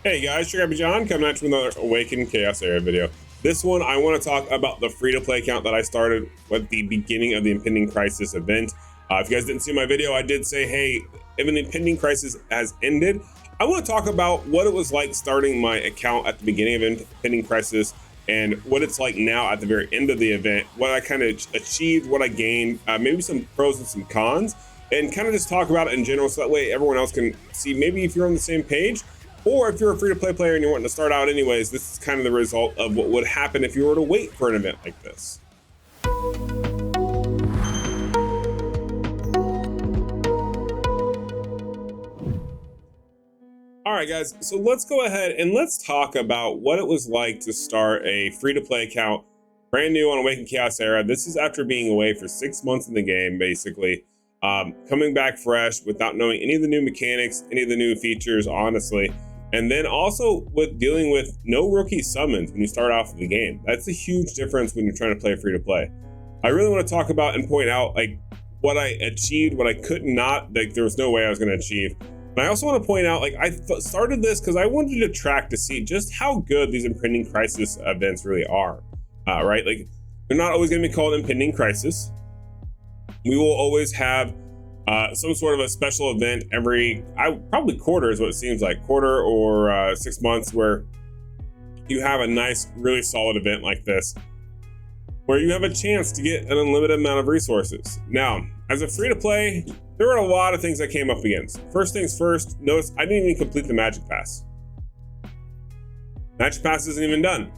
Hey guys, Sugar John coming at you with another Awaken Chaos Area video. This one, I want to talk about the free-to-play account that I started at the beginning of the Impending Crisis event. If you guys didn't see my video, I did say, hey, if an Impending Crisis has ended, I want to talk about what it was like starting my account at the beginning of Impending Crisis and what it's like now at the very end of the event, what I kind of achieved, what I gained, maybe some pros and some cons, and kind of just talk about it in general so that way everyone else can see maybe if you're on the same page. Or if you're a free-to-play player and you're wanting to start out anyways, this is kind of the result of what would happen if you were to wait for an event like this. All right, guys, so let's go ahead and let's talk about what it was like to start a free-to-play account, brand new on Awaken Chaos Era. This is after being away for 6 months in the game, basically. Coming back fresh without knowing any of the new mechanics, any of the new features, honestly. And then also with dealing with no rookie summons when you start off the game. That's a huge difference when you're trying to play free to play. I really want to talk about and point out like what I achieved, what I could not, like there was no way I was going to achieve. And I also want to point out, like I started this because I wanted to track to see just how good these Impending Crisis events really are, right? Like they're not always going to be called Impending Crisis. We will always have some sort of a special event every, probably quarter is what it seems like, quarter or 6 months, where you have a nice, really solid event like this, where you have a chance to get an unlimited amount of resources. Now, as a free-to-play, there were a lot of things I came up against. First things first, notice I didn't even complete the Magic Pass. Magic Pass isn't even done.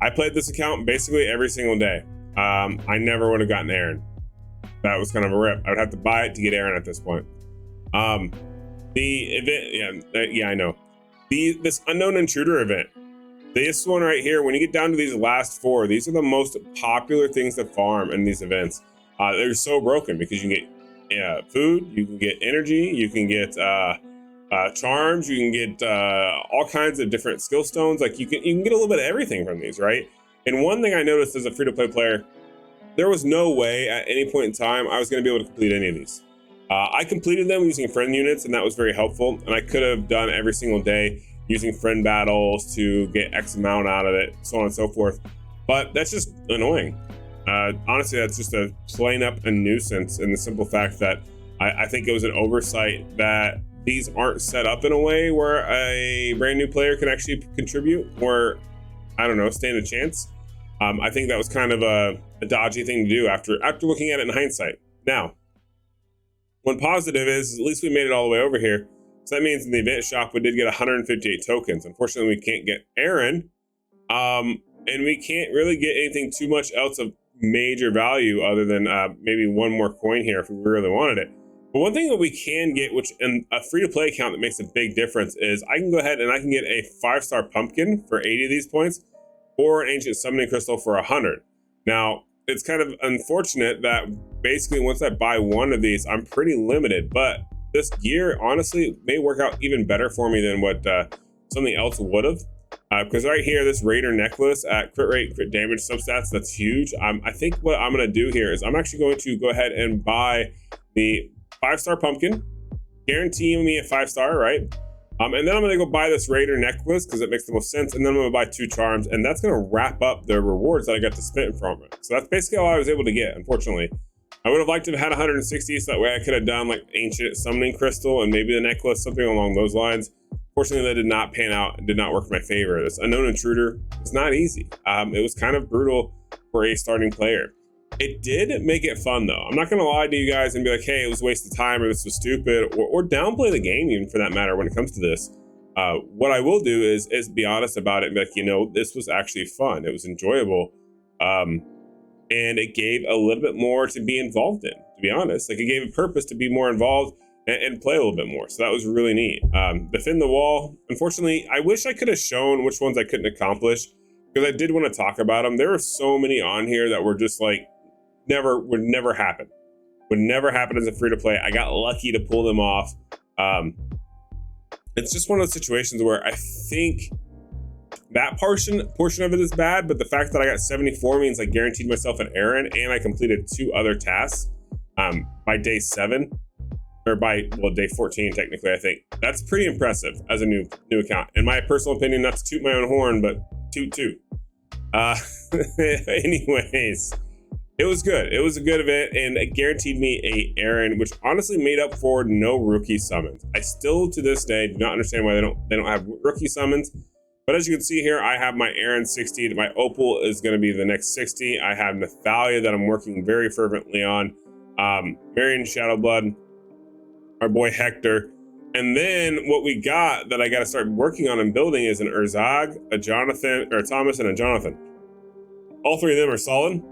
I played this account basically every single day. I never would have gotten Aaron. That was kind of a rip. I would have to buy it to get Aaron at this point. The event, yeah, I know. This Unknown Intruder event, this one right here, when you get down to these last four, these are the most popular things to farm in these events. They're so broken because you can get food, you can get energy, you can get charms, you can get all kinds of different skill stones. Like you can get a little bit of everything from these, right? And one thing I noticed as a free-to-play player, there was no way at any point in time I was going to be able to complete any of these. I completed them using friend units, and that was very helpful. And I could have done every single day using friend battles to get X amount out of it, so on and so forth. But that's just annoying. Honestly, that's just a plain up a nuisance in the simple fact that I think it was an oversight that these aren't set up in a way where a brand new player can actually contribute or, I don't know, stand a chance. I think that was kind of a dodgy thing to do after looking at it in hindsight. Now, one positive is at least we made it all the way over here. So that means in the event shop, we did get 158 tokens. Unfortunately, we can't get Aaron. And we can't really get anything too much else of major value other than maybe one more coin here if we really wanted it. But one thing that we can get, which in a free-to-play account that makes a big difference, is I can go ahead and I can get a 5-star pumpkin for 80 of these points, or an ancient summoning crystal for 100. Now, it's kind of unfortunate that basically once I buy one of these, I'm pretty limited, but this gear honestly may work out even better for me than what something else would have. Because right here, this Raider necklace at crit rate, crit damage substats, that's huge. I think what I'm gonna do here is I'm actually going to go ahead and buy the 5-star pumpkin, guaranteeing me a 5-star, right? And then I'm gonna go buy this Raider necklace because it makes the most sense. And then I'm gonna buy 2 charms, and that's gonna wrap up the rewards that I got to spend from it. So that's basically all I was able to get, unfortunately. I would have liked to have had 160, so that way I could have done like ancient summoning crystal and maybe the necklace, something along those lines. Fortunately, that did not pan out and did not work in my favor. This Unknown Intruder was not easy. It was kind of brutal for a starting player. It did make it fun though. I'm not gonna lie to you guys and be like, hey, it was a waste of time or this was stupid, or downplay the game even for that matter when it comes to this. What I will do is be honest about it and be like, you know, this was actually fun. It was enjoyable. And it gave a little bit more to be involved in, to be honest. Like it gave a purpose to be more involved and play a little bit more. So that was really neat. Defend the wall. Unfortunately, I wish I could have shown which ones I couldn't accomplish because I did want to talk about them. There were so many on here that were just like, would never happen as a free-to-play. I got lucky to pull them off. It's just one of those situations where I think that portion of it is bad, but the fact that I got 74 means I guaranteed myself an Aaron and I completed 2 other tasks by day 7. or by, well, day 14 technically. I think that's pretty impressive as a new account. In my personal opinion, not to toot my own horn, but toot. Anyways, it was good. It was a good event, and it guaranteed me a Aaron, which honestly made up for no rookie summons. I still to this day do not understand why they don't have rookie summons. But as you can see here, I have my Aaron 60. My Opal is going to be the next 60. I have Nathalia that I'm working very fervently on. Marion Shadowblood, our boy Hector. And then what we got that I got to start working on and building is an Urzag, a Jonathan, or a Thomas, and a Jonathan. All three of them are solid.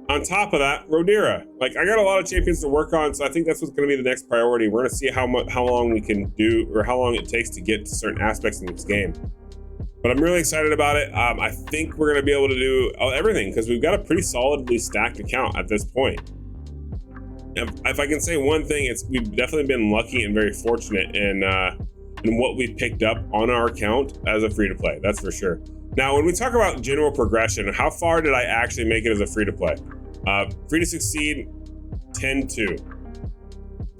On top of that, Rodira. Like, I got a lot of champions to work on, so I think that's what's going to be the next priority. We're going to see how long we can do, or how long it takes to get to certain aspects in this game. But I'm really excited about it. I think we're going to be able to do everything because we've got a pretty solidly stacked account at this point. If I can say one thing, it's we've definitely been lucky and very fortunate in what we've picked up on our account as a free-to-play. That's for sure. Now, when we talk about general progression, how far did I actually make it as a free-to-play? Free to succeed, 10-2.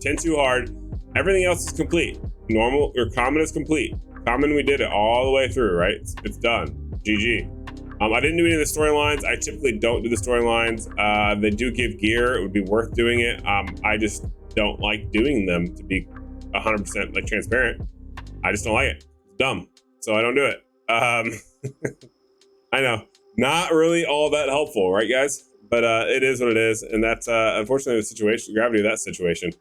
10-2 hard. Everything else is complete. Normal or common is complete. Common, we did it all the way through, right? It's done. GG. I didn't do any of the storylines. I typically don't do the storylines. They do give gear. It would be worth doing it. I just don't like doing them, to be 100% like transparent. I just don't like it. It's dumb. So I don't do it. I know. Not really all that helpful, right, guys? But it is what it is. And that's unfortunately the situation, gravity of that situation.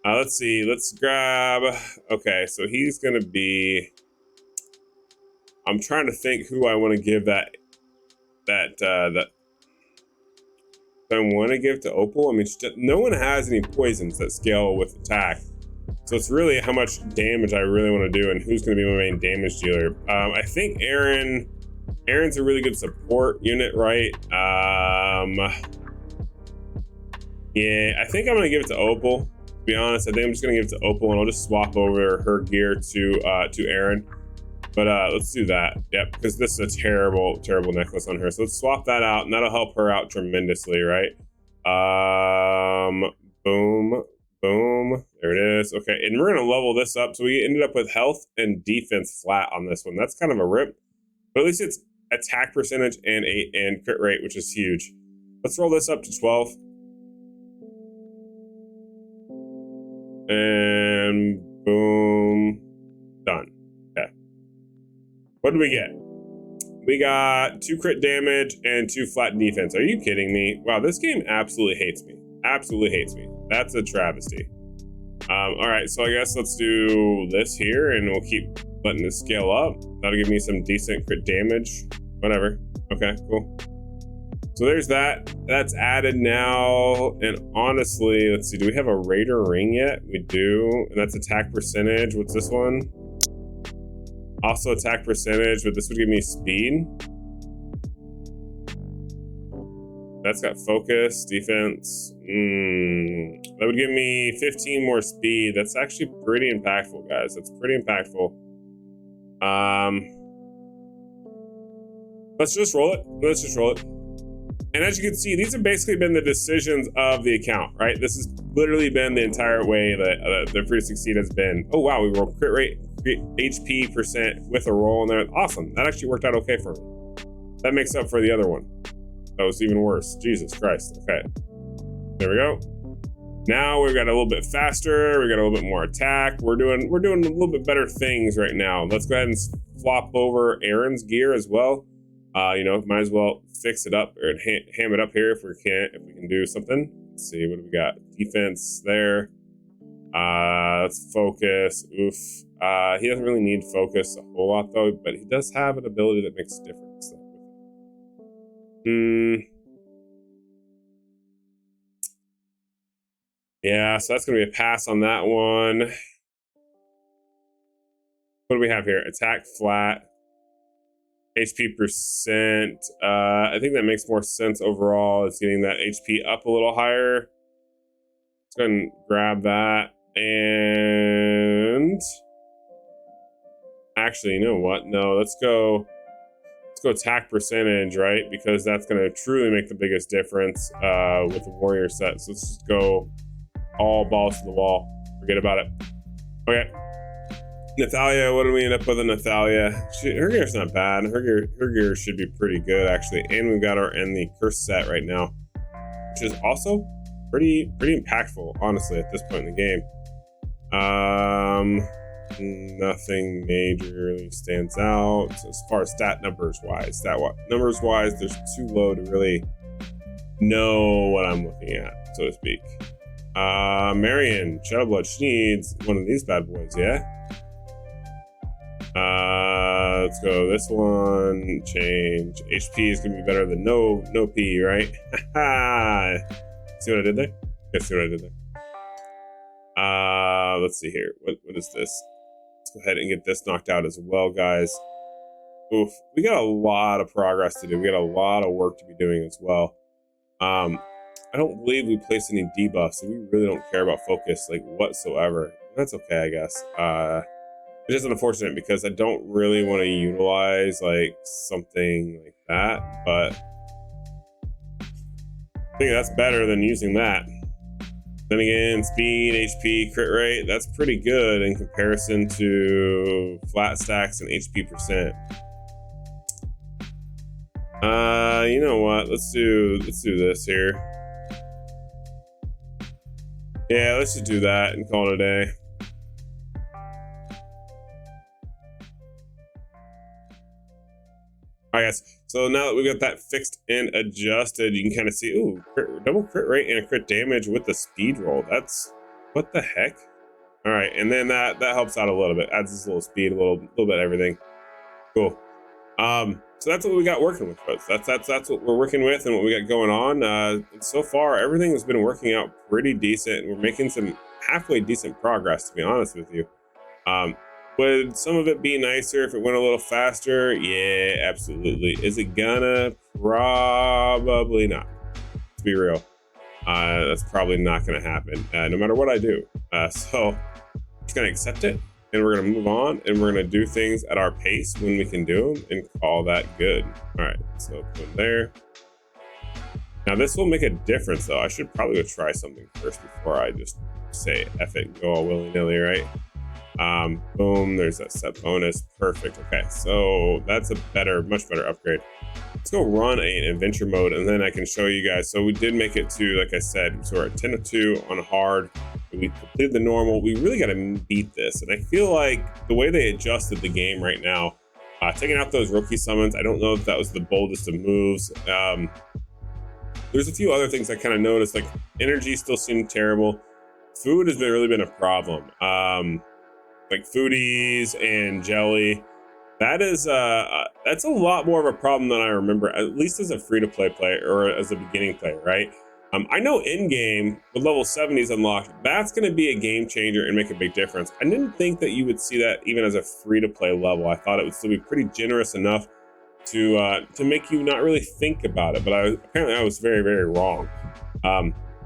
Let's see. Let's grab. Okay, so he's going to be. I'm trying to think who I want to give that I want to give to Opal. I mean, no one has any poisons that scale with attack, so it's really how much damage I really want to do and who's going to be my main damage dealer. I think Aaron's a really good support unit, right? Yeah, I think I'm going to give it to Opal. To be honest, I think I'm just going to give it to Opal, and I'll just swap over her gear to Aaron. But let's do that. Yep, because this is a terrible necklace on her. So let's swap that out, and that'll help her out tremendously, right? Boom. There it is. Okay, and we're gonna level this up. So we ended up with health and defense flat on this one. That's kind of a rip, but at least it's attack percentage and crit rate, which is huge. Let's roll this up to 12. And boom, done. What do we get? We got 2 crit damage and 2 flat defense. Are you kidding me? Wow, this game absolutely hates me. Absolutely hates me. That's a travesty. All right, so I guess let's do this here, and we'll keep letting this scale up. That'll give me some decent crit damage. Whatever. Okay, cool. So there's that. That's added now. And honestly, let's see. Do we have a Raider ring yet? We do. And that's attack percentage. What's this one? Also attack percentage, but this would give me speed. That's got focus, defense. That would give me 15 more speed. That's actually pretty impactful, guys. That's pretty impactful. Let's just roll it. And as you can see, these have basically been the decisions of the account, right? This has literally been the entire way that the free to succeed has been. Oh wow, we rolled crit rate, HP percent with a roll in there. Awesome. That actually worked out okay for me. That makes up for the other one. That was even worse. Jesus Christ. Okay. There we go. Now we've got a little bit faster. We got a little bit more attack. We're doing a little bit better things right now. Let's go ahead and flop over Aaron's gear as well. Might as well fix it up or ham it up here if we can do something. Let's see, what do we got? Defense there. Let's focus. Oof. He doesn't really need focus a whole lot though, but he does have an ability that makes a difference. Yeah, so that's gonna be a pass on that one. What do we have here? Attack flat. HP percent. I think that makes more sense overall. It's getting that HP up a little higher. Let's go ahead and grab that. And actually, you know what? No, let's go attack percentage, right? Because that's going to truly make the biggest difference with the warrior set. So let's just go all balls to the wall. Forget Forget about it. Okay. Natalia, what do we end up with in Natalia? Her gear's not bad. Her gear should be pretty good, actually. And we've got her in the curse set right now, which is also pretty impactful, honestly, at this point in the game. Nothing majorly stands out as far as stat numbers wise. Numbers wise, there's too low to really know what I'm looking at, so to speak. Marion, Shadowblood, she needs one of these bad boys, yeah? Let's go this one, change. HP is gonna be better than no P, right? See what I did there? Guess see what I did there. Let's see here. What is this? Let's go ahead and get this knocked out as well, guys. Oof, we got a lot of progress to do. We got a lot of work to be doing as well. I don't believe we placed any debuffs, so we really don't care about focus like whatsoever. That's okay, I guess. It's just unfortunate because I don't really want to utilize like something like that, but I think that's better than using that. Then again, speed, HP, crit rate, that's pretty good in comparison to flat stacks and HP percent. You know what? Let's do this here. Yeah, let's just do that and call it a day. All right, guys. So now that we got that fixed and adjusted, you can kind of see, ooh, double crit rate and crit damage with the speed roll. That's, what the heck? All right, and then that helps out a little bit. Adds this little speed, a little bit of everything. Cool. So that's what we got working with, folks. That's what we're working with and what we got going on. So far, everything has been working out pretty decent. We're making some halfway decent progress, to be honest with you. Would some of it be nicer if it went a little faster? Yeah, absolutely. Is it gonna? Probably not. To be real, that's probably not gonna happen, no matter what I do. So I'm just gonna accept it, and we're gonna move on, and we're gonna do things at our pace when we can do them, and call that good. All right, so put them there. Now this will make a difference, though. I should probably go try something first before I just say F it and go all willy-nilly, right? Boom, there's that set bonus. Perfect. Okay, so that's a much better upgrade. Let's go run an adventure mode, and then I can show you guys. So we did make it to, like I said, so we're at 10:02 on hard. We completed the normal. We really got to beat this, and I feel like the way they adjusted the game right now, taking out those rookie summons, I don't know if that was the boldest of moves. There's a few other things I kind of noticed, like energy still seemed terrible. Food has really been a problem. Like foodies and jelly, that's a lot more of a problem than I remember, at least as a free-to-play player or as a beginning player, right? I know in-game with level 70s unlocked, that's going to be a game changer and make a big difference. I didn't think that you would see that even as a free-to-play level. I thought it would still be pretty generous enough to make you not really think about it, but apparently I was very, very wrong.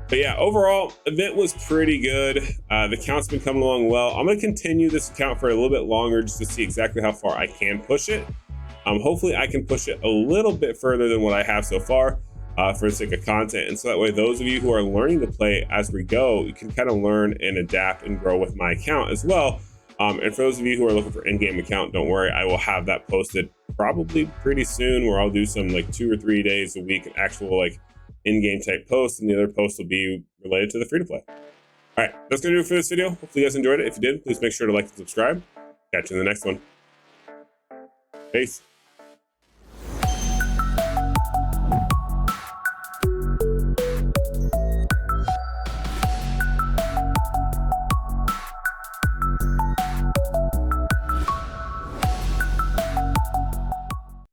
But yeah, overall, event was pretty good. The count's been coming along well. I'm going to continue this account for a little bit longer just to see exactly how far I can push it. Hopefully, I can push it a little bit further than what I have so far for the sake of content. And so that way, those of you who are learning to play as we go, you can kind of learn and adapt and grow with my account as well. And for those of you who are looking for in-game account, don't worry, I will have that posted probably pretty soon, where I'll do some like 2 or 3 days a week, actual like in-game type posts, and the other posts will be related to the free-to-play. All right, that's gonna do it for this video. Hopefully you guys enjoyed it. If you did, please make sure to like and subscribe. Catch you in the next one. Peace.